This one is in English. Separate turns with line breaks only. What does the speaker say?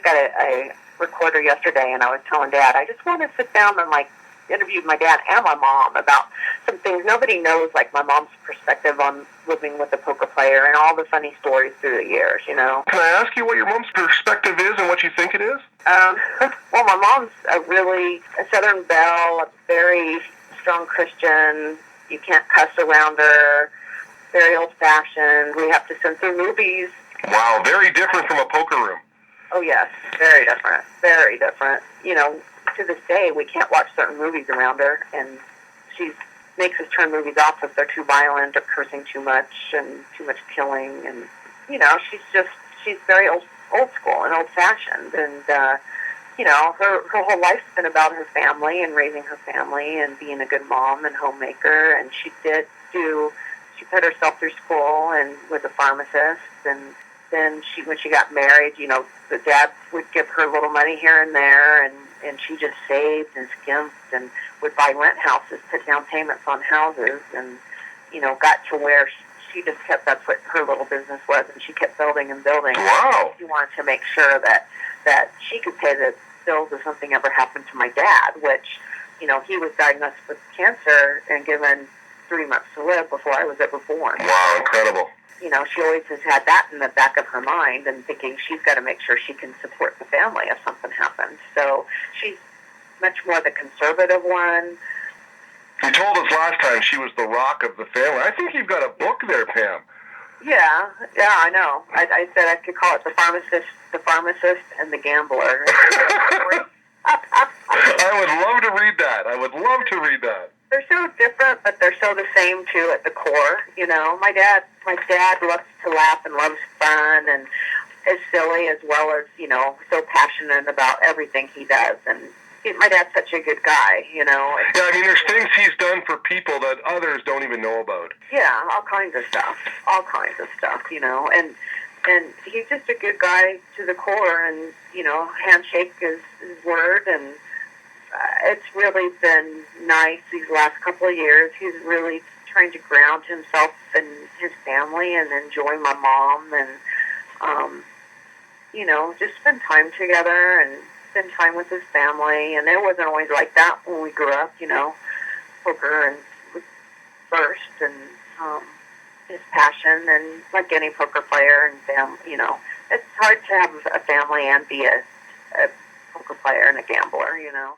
got a recorder yesterday, and I was telling Dad, I just want to sit down and, like, interviewed my dad and my mom about some things. Nobody knows, like, my mom's perspective on living with a poker player and all the funny stories through the years, you know.
Can I ask you what your mom's perspective is and what you think it is?
Well, my mom's a Southern belle, a very strong Christian. You can't cuss around her. Very old-fashioned. We have to censor movies.
Wow, very different from a poker room.
Oh, yes, very different. Very different. You know, to this day, we can't watch certain movies around her, and she makes us turn movies off if they're too violent or cursing too much and too much killing. And, you know, she's very old school and old-fashioned. And, you know, her whole life's been about her family and raising her family and being a good mom and homemaker. And she put herself through school and was a pharmacist. And then when she got married, you know, the dad would give her a little money here and there, and she just saved and skimped and would buy rent houses, put down payments on houses, and, you know, got to where she just kept, that's what her little business was, and she kept building and building.
Wow.
She wanted to make sure that she could pay the bills if something ever happened to my dad, which, you know, he was diagnosed with cancer and given 3 months to live before I was ever born.
Wow, incredible.
You know, she always has had that in the back of her mind and thinking she's got to make sure she can support the family if something happens. So she's much more the conservative one.
You told us last time she was the rock of the family. I think you've got a book there, Pam.
Yeah, I know. I said I could call it the Pharmacist and the Gambler.
I would love to read that.
They're so different, but they're so the same too at the core. You know, my dad loves to laugh and loves fun and is silly as well as, you know, so passionate about everything he does. And my dad's such a good guy, you know.
Yeah, I mean, there's things he's done for people that others don't even know about.
Yeah, all kinds of stuff, you know. And he's just a good guy to the core, and, you know, handshake is his word, and it's really been nice these last couple of years. He's really trying to ground himself and his family and enjoy my mom and, you know, just spend time together and spend time with his family. And it wasn't always like that when we grew up, you know. Poker and was first, and his passion, and like any poker player and family, you know, it's hard to have a family and be a poker player and a gambler, you know.